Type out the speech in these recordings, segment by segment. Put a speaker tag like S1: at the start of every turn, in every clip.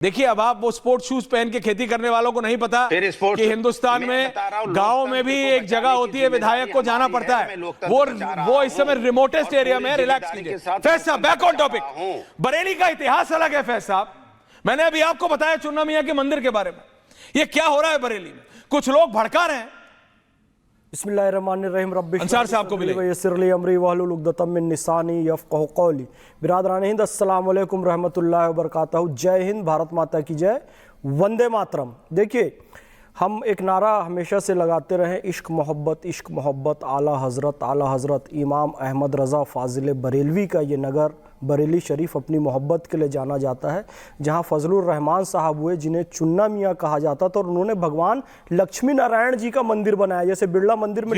S1: देखिए, अब आप वो स्पोर्ट्स शूज पहन के खेती करने वालों को नहीं पता कि हिंदुस्तान में गांव में भी एक जगह होती है, विधायक को जाना पड़ता है। वो इस समय रिमोटेस्ट एरिया में। रिलैक्स कीजिए फैज साहब, बैक ऑन टॉपिक। बरेली का इतिहास अलग है फैज साहब। मैंने अभी आपको बताया चुन्ना मियां के मंदिर के बारे में। ये क्या हो रहा है बरेली में? कुछ लोग भड़का रहे हैं।
S2: बिस्मिल्लाहिर्रहमानिर्रहीम
S1: अंसार साहब को मिले
S2: बिरादरान हिंद, अस्सलाम वालेकुम रहमतुल्लाहि व बरकातहू। जय हिंद, भारत माता की जय, वंदे मातरम। देखिए, हम एक नारा हमेशा से लगाते रहे, इश्क मोहब्बत, आला हज़रत इमाम अहमद रज़ा फ़ाज़िल बरेलवी का ये नगर बरेली शरीफ अपनी मोहब्बत के लिए जाना जाता है, जहां फजलुर रहमान साहब हुए, जिन्हें चुन्ना मियाँ कहा जाता था, और उन्होंने भगवान लक्ष्मी नारायण जी का मंदिर बनाया। जैसे बिरला मंदिर में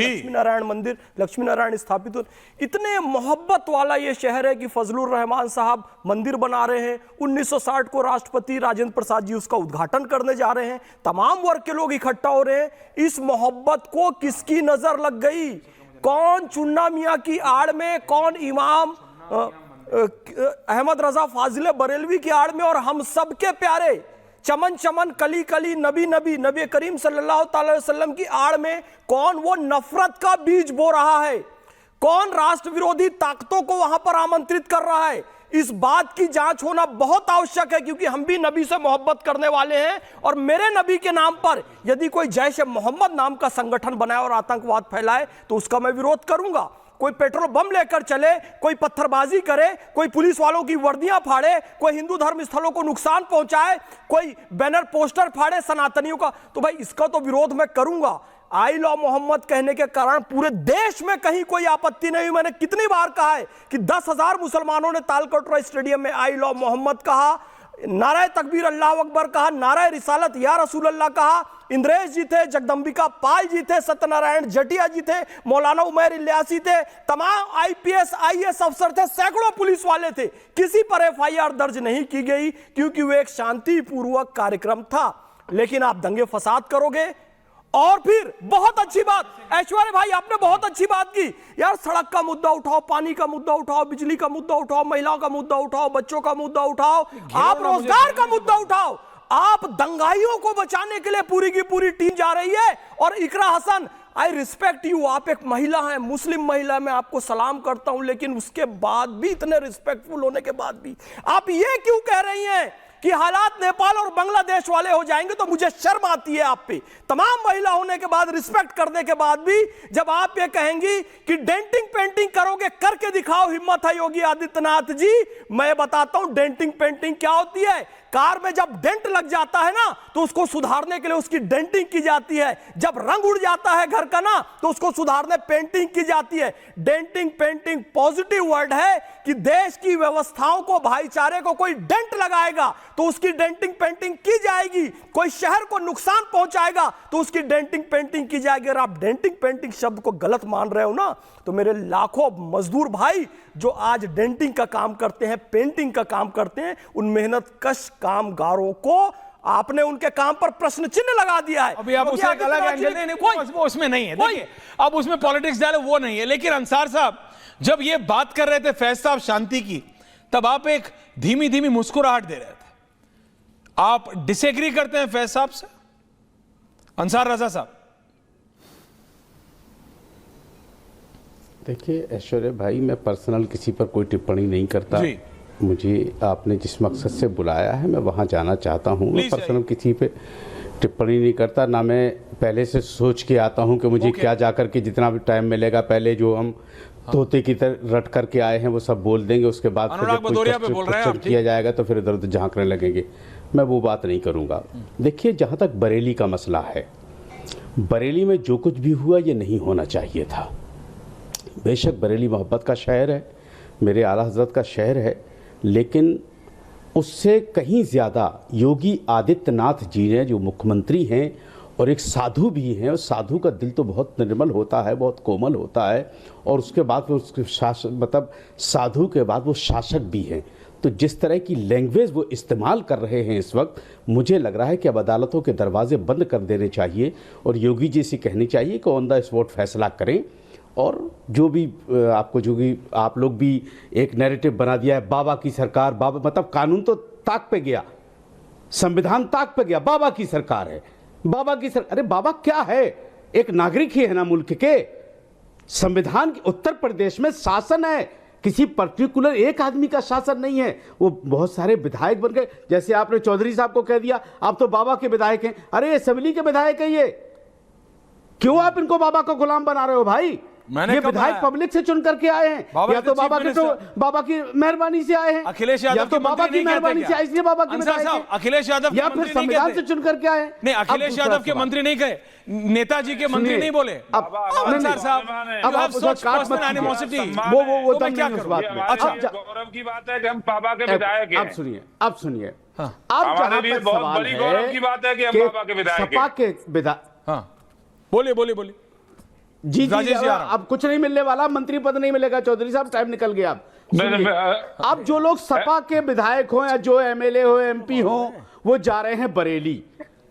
S2: लक्ष्मी नारायण स्थापित हो। इतने मोहब्बत वाला ये शहर है कि फजलुर रहमान साहब मंदिर बना रहे हैं। 1960 को राष्ट्रपति राजेंद्र प्रसाद जी उसका उद्घाटन करने जा रहे हैं। तमाम वर्ग के लोग इकट्ठा हो रहे हैं। इस मोहब्बत को किसकी नजर लग गई? कौन चुन्ना मियाँ की आड़ में, कौन इमाम अहमद रजा फाजिल बरेलवी की आड़ में, और हम सब के प्यारे चमन चमन कली कली नबी करीम सल्लल्लाहु अलैहि वसल्लम की आड़ में कौन वो नफरत का बीज बो रहा है? कौन राष्ट्र विरोधी ताकतों को वहां पर आमंत्रित कर रहा है? इस बात की जांच होना बहुत आवश्यक है, क्योंकि हम भी नबी से मोहब्बत करने वाले हैं। और मेरे नबी के नाम पर यदि कोई जैश ए मोहम्मद नाम का संगठन बनाए और आतंकवाद फैलाए तो उसका मैं विरोध करूंगा। कोई पेट्रोल बम लेकर चले, कोई पत्थरबाजी करे, कोई पुलिस वालों की वर्दियां फाड़े, कोई हिंदू धर्म स्थलों को नुकसान पहुंचाए, कोई बैनर पोस्टर फाड़े सनातनियों का, तो भाई इसका तो विरोध मैं करूंगा। आई लव मोहम्मद कहने के कारण पूरे देश में कहीं कोई आपत्ति नहीं हुई। मैंने कितनी बार कहा है कि 10,000 मुसलमानों ने तालकटोरा स्टेडियम में आई लव मोहम्मद कहा, नाराय तकबीर अल्लाह अकबर कहा, नाराय रिसालत या रसूल अल्लाह कहा। इंद्रेश जी थे, जगदम्बिका पाल जी थे, सत्यनारायण जटिया जी थे, मौलाना उमैर इलियासी थे, तमाम IPS IAS अफसर थे, सैकड़ों पुलिस वाले थे। किसी पर FIR दर्ज नहीं की गई, क्योंकि वो एक शांतिपूर्वक कार्यक्रम था। लेकिन आप दंगे फसाद करोगे। और फिर बहुत अच्छी बात, ऐश्वर्य भाई आपने बहुत अच्छी बात की यार, सड़क का मुद्दा उठाओ, पानी का मुद्दा उठाओ, बिजली का मुद्दा उठाओ, महिलाओं का मुद्दा उठाओ, बच्चों का मुद्दा उठाओ, आप रोजगार का मुद्दा उठाओ। आप दंगाइयों को बचाने के लिए पूरी की पूरी टीम जा रही है। और इकरा हसन, आई रिस्पेक्ट यू, आप एक महिला हैं, मुस्लिम महिला, मैं आपको सलाम करता हूं, लेकिन उसके बाद भी, इतने रिस्पेक्टफुल होने के बाद भी आप ये क्यों कह रही हैं कि हालात नेपाल और बांग्लादेश वाले हो जाएंगे? तो मुझे शर्म आती है आप पे। तमाम महिला होने के बाद, रिस्पेक्ट करने के बाद भी जब आप ये कहेंगी कि डेंटिंग पेंटिंग करोगे, करके दिखाओ, हिम्मत है योगी आदित्यनाथ जी। मैं बताता हूं डेंटिंग पेंटिंग क्या होती है। कार में जब डेंट लग जाता है ना, तो उसको सुधारने के लिए उसकी डेंटिंग की जाती है। जब रंग उड़ जाता है घर का ना, तो उसको सुधारने पेंटिंग की जाती है। डेंटिंग पेंटिंग पॉजिटिव वर्ड है कि देश की व्यवस्थाओं को, भाईचारे को कोई डेंट लगाएगा तो उसकी डेंटिंग पेंटिंग की जाएगी। कोई शहर को नुकसान पहुंचाएगा तो उसकी डेंटिंग पेंटिंग की जाएगी। अगर आप डेंटिंग पेंटिंग शब्द को गलत मान रहे हो ना, तो मेरे लाखों मजदूर भाई जो आज डेंटिंग का काम करते हैं, पेंटिंग का काम करते हैं, उन मेहनत कश कामगारों को आपने उनके काम पर प्रश्न चिन्ह लगा दिया है।
S1: अभी आप उसे एक अलग एंगल नहीं, वो उसमें नहीं है। देखिए, अब उसमें पॉलिटिक्स डाले, वो नहीं है। लेकिन अंसार साहब जब ये बात कर रहे थे फैज साहब शांति की, तब आप एक धीमी धीमी मुस्कुराहट दे रहे थे। आप डिसएग्री करते हैं फैज साहब से? अंसार रजा साहब,
S3: देखिए ऐश्वर्य भाई, मैं पर्सनल किसी पर कोई टिप्पणी नहीं करता जी। मुझे आपने जिस मकसद से बुलाया है मैं वहाँ जाना चाहता हूँ। मैं पर्सनल किसी पे टिप्पणी नहीं करता, ना मैं पहले से सोच के आता हूँ कि मुझे क्या जाकर के जितना भी टाइम मिलेगा, पहले जो हम तोते की तरह रट करके आए हैं वो सब बोल देंगे, उसके बाद फिर जब क्वेश्चन किया जाएगा तो फिर इधर उधर झांकने लगेंगे। मैं वो बात नहीं करूँगा। देखिए, जहाँ तक बरेली का मसला है, बरेली में जो कुछ भी हुआ ये नहीं होना चाहिए था। बेशक बरेली मोहब्बत का शहर है, मेरे आला हज़रत का शहर है, लेकिन उससे कहीं ज़्यादा योगी आदित्यनाथ जी ने, जो मुख्यमंत्री हैं और एक साधु भी हैं, और साधु का दिल तो बहुत निर्मल होता है, बहुत कोमल होता है, और उसके बाद वो उसके शासक, मतलब साधु के बाद वो शासक भी हैं। तो जिस तरह की लैंग्वेज वो इस्तेमाल कर रहे हैं इस वक्त, मुझे लग रहा है कि अब अदालतों के दरवाजे बंद कर देने चाहिए और योगी जी से कहनी चाहिए कि ऑन द स्पॉट फैसला करें। और जो भी आपको, जो भी आप लोग भी एक नैरेटिव बना दिया है, बाबा की सरकार, बाबा, मतलब कानून तो ताक पे गया, संविधान ताक पे गया, बाबा की सरकार है, बाबा की सरकार। अरे बाबा क्या है, एक नागरिक ही है ना मुल्क के। संविधान उत्तर प्रदेश में शासन है, किसी पर्टिकुलर एक आदमी का शासन नहीं है, वो बहुत सारे विधायक बन गए। जैसे आपने चौधरी साहब को कह दिया आप तो बाबा के विधायक हैं, अरे असेंबली के विधायक है ये, क्यों आप इनको बाबा का गुलाम बना रहे हो भाई? ये विधायक पब्लिक से चुन करके आए हैं, या तो बाबा की मेहरबानी से आए हैं,
S1: अखिलेश यादव
S3: या तो बाबा की मेहरबानी से आए इसलिए बाबा के विधायक हैं,
S1: अखिलेश यादव
S3: या फिर संविधान से चुन करके आए।
S1: नहीं, अखिलेश यादव के मंत्री नहीं कहे, नेताजी के मंत्री नहीं बोले।
S3: अब आप उसका काट मत
S1: एनिमोसिटी,
S3: वो दम नहीं उस बात में। अच्छा,
S4: गौरव की बात है कि हम बाबा के विधायक हैं।
S3: अब सुनिए, अब सुनिए,
S4: अब हमारे लिए बहुत बड़ी गौरव की बात है कि हम बाबा के विधायक हैं।
S3: सपा के विधायक,
S1: हाँ बोलिए बोलिए बोलिए।
S3: जी जी, अब कुछ नहीं मिलने वाला, मंत्री पद नहीं मिलेगा चौधरी साहब, टाइम निकल गया। अब जो लोग सपा के विधायक हो या जो एमएलए हो एमपी हो वो जा रहे हैं बरेली,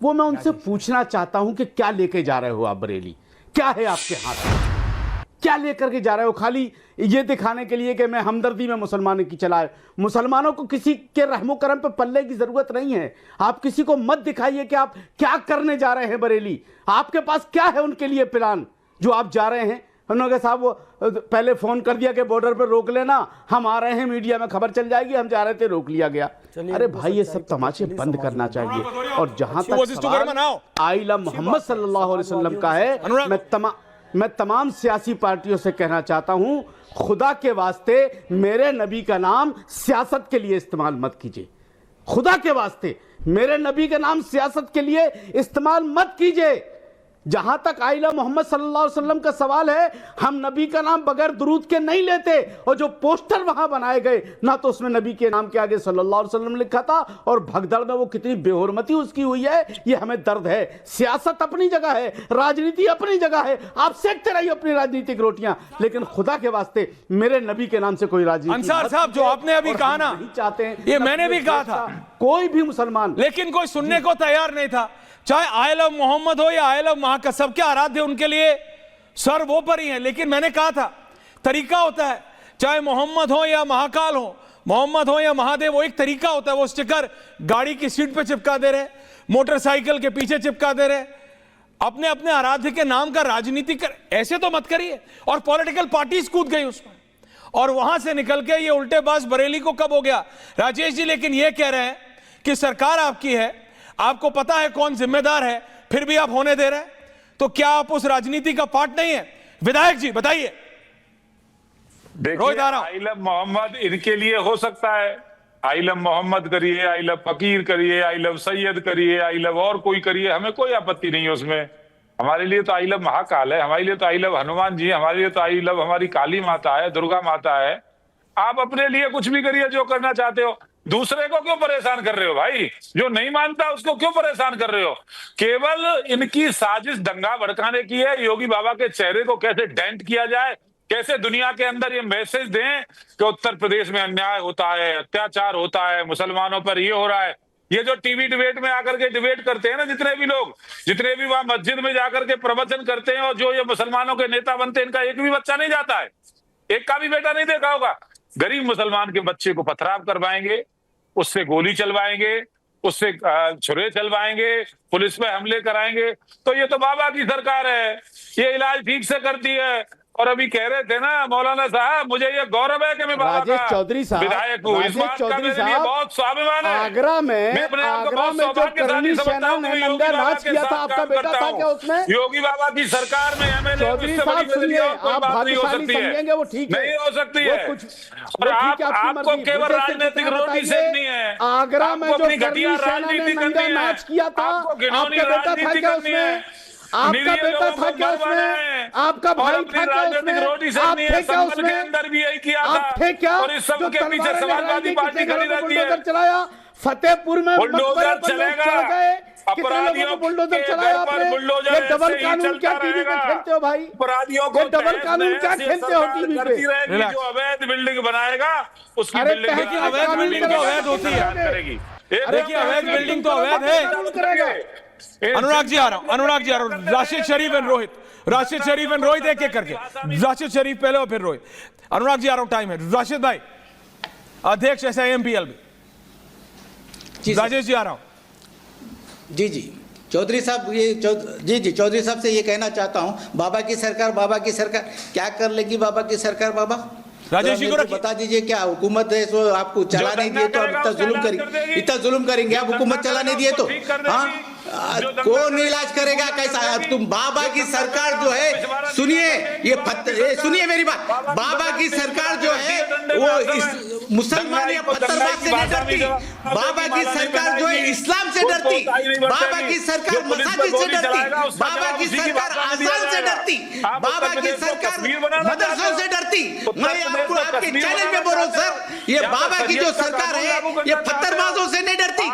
S3: वो मैं उनसे पूछना चाहता हूं कि क्या लेके जा रहे हो आप बरेली? क्या है आपके हाथ में? क्या लेकर के जा रहे हो? खाली ये दिखाने के लिए कि मैं हमदर्दी में मुसलमानों की चलाए। मुसलमानों को किसी के रहमो करम पे पल्ले की जरूरत नहीं है। आप किसी को मत दिखाइए कि आप क्या करने जा रहे हैं बरेली। आपके पास क्या है उनके लिए प्लान जो आप जा रहे हैं? उन्होंने कहा साहब वो पहले फोन कर दिया कि बॉर्डर पर रोक लेना, हम आ रहे हैं, मीडिया में खबर चल जाएगी, हम जा रहे थे, रोक लिया गया। अरे भाई ये सब तमाशे बंद करना चाहिए। और जहां तक आइला मोहम्मद सल्लल्लाहु अलैहि वसल्लम का है, मैं तमाम सियासी पार्टियों से कहना चाहता हूं, खुदा के वास्ते मेरे नबी का नाम सियासत के लिए इस्तेमाल मत कीजिए। खुदा के वास्ते मेरे नबी का नाम सियासत के लिए इस्तेमाल मत कीजिए। जहां तक आइला मोहम्मद सल्लल्लाहु अलैहि वसल्लम का सवाल है, हम नबी का नाम बगैर दुरूद के नहीं लेते। और जो पोस्टर वहां बनाए गए, ना तो उसमें नबी के नाम के आगे सल्लल्लाहु अलैहि वसल्लम लिखा था, और भगदड़ में वो कितनी बेहुरमती उसकी हुई है, ये हमें दर्द है। सियासत अपनी जगह है, राजनीति अपनी जगह है, आप सेकते रहिए अपनी राजनीतिक रोटियां, लेकिन खुदा के वास्ते मेरे नबी के नाम से कोई राजनीति।
S1: अंसार साहब जो आपने अभी कहा ना,
S3: चाहते हैं,
S1: ये मैंने भी कहा था,
S3: कोई भी मुसलमान,
S1: लेकिन कोई सुनने को तैयार नहीं था। चाहे आई लव मोहम्मद हो या आई लव महाका, सबके आराध्य उनके लिए सर वो पर ही है। लेकिन मैंने कहा था तरीका होता है, चाहे मोहम्मद हो या महाकाल हो, मोहम्मद हो या महादेव, वो एक तरीका होता है। वो स्टिकर गाड़ी की सीट पे चिपका दे रहे, मोटरसाइकिल के पीछे चिपका दे रहे, अपने अपने आराध्य के नाम का राजनीति कर, ऐसे तो मत करिए। और पॉलिटिकल पार्टीज कूद गई उसमें, और वहां से निकल के ये उल्टेबाज बरेली को कब हो गया राजेश जी। लेकिन ये कह रहे हैं कि सरकार आपकी है, आपको पता है कौन जिम्मेदार है, फिर भी आप होने दे रहे हैं, तो क्या आप उस राजनीति का पार्ट नहीं है? विधायक जी बताइए।
S4: देखिए, आई लव मोहम्मद इनके लिए हो सकता है, आई लव मोहम्मद करिए, आई लव फकीर करिए, आई लव सैयद करिए, आई लव और कोई करिए, हमें कोई आपत्ति नहीं है उसमें। हमारे लिए तो आई लव महाकाल है, हमारे लिए तो आई लव हनुमान जी, हमारे लिए तो आई लव हमारी काली माता है, दुर्गा माता है। आप अपने लिए कुछ भी करिए जो करना चाहते हो, दूसरे को क्यों परेशान कर रहे हो भाई? जो नहीं मानता उसको क्यों परेशान कर रहे हो? केवल इनकी साजिश दंगा भड़काने की है, योगी बाबा के चेहरे को कैसे डेंट किया जाए, कैसे दुनिया के अंदर ये मैसेज दें कि उत्तर प्रदेश में अन्याय होता है, अत्याचार होता है, मुसलमानों पर ये हो रहा है। ये जो टीवी डिबेट में आकर के डिबेट करते हैं ना, जितने भी लोग, जितने भी वहां मस्जिद में जाकर के प्रवचन करते हैं, और जो ये मुसलमानों के नेता बनते हैं, इनका एक भी बच्चा नहीं जाता है, एक का भी बेटा नहीं देखा होगा। गरीब मुसलमान के बच्चे को पथराव करवाएंगे, उससे गोली चलवाएंगे, उससे छुरे चलवाएंगे, पुलिस पे हमले कराएंगे। तो ये तो बाबा की सरकार है, ये इलाज ठीक से करती है। और अभी कह रहे थे ना मौलाना साहब, मुझे ये गौरव है कि मैं बाबा का
S3: चौधरी साहब
S4: विधायक हूँ, इस बात का मेरे लिए बहुत स्वाभिमान है।
S3: आगरा में जो करनी सेना ने नंगा नाच किया था, आपका बेटा था क्या उसमें?
S4: योगी बाबा की सरकार में एमएलए
S3: चौधरी साहब सुनिए, आप भाग्यशाली समझेंगे वो ठीक है,
S4: नहीं हो सकती है।
S3: और
S4: आपको केवल राजनीतिक रोटी सेकनी है,
S3: आगरा में जो
S4: घटिया राजनीति करनी है,
S3: नाच किया था, आपका बेटा था क्या उसमें? आपका बेटा था क्या उसमें? आपका भाई था क्या उसमें? आप थे क्या उसमें?
S4: अंदर भी यही किया था,
S3: आप थे क्या?
S4: और इस सब के पीछे समाजवादी पार्टी खड़ी रहती है।
S3: चलाया फतेहपुर में,
S4: बुलडोजर चलेगा, अपराधियों
S3: बुलडोजर चलाया आपने। ये डबल कानून क्या टीवी पे खेलते हो भाई?
S4: अपराधियों को
S3: डबल कानून क्या खेलते हो टीवी पे?
S4: जो अवैध बिल्डिंग बनाएगा उसकी बिल्डिंग
S1: अवैध बिल्डिंग तो अवैध होती है। देखिए अवैध बिल्डिंग तो अवैध है। अनुराग जी आ रहा हूं, अनुराग जी आ रहा हूं। राशिद शरीफ एंड रोहित, राशिद शरीफ एंड रोहित एक एक करके, राशिद शरीफ पहले और फिर रोहित। अनुराग जी आ रहा हूं, टाइम है। राशिद भाई अध्यक्ष SIMPL भी, राजेश जी आ रहा हूं।
S5: जी जी चौधरी साहब जी चौधरी साहब से ये कहना चाहता हूँ, बाबा की सरकार क्या कर लेगी? बाबा की सरकार बाबा
S1: राजेश जी को
S5: बता दीजिए, क्या हुकूमत है सो आपको चला नहीं दिए तो इतना जुल्म करेंगे आप? हुकूमत चला नहीं दिए तो हाँ कौन इलाज करेगा? कैसा तुम? बाबा की सरकार जो है, सुनिए सुनिए मेरी बात, बाबा की सरकार जो है वो मुसलमान या पत्थरबाज से नहीं डरती। बाबा की सरकार जो है इस्लाम से डरती। बाबा की सरकार मसाजिद से डरती। बाबा की सरकार अजान से डरती। बाबा की सरकार मदरसों से डरती। मैं आपको आपके चैनल में बोल रहा हूं सर, ये बाबा की जो सरकार है ये पत्थरबाजों से नहीं डरती।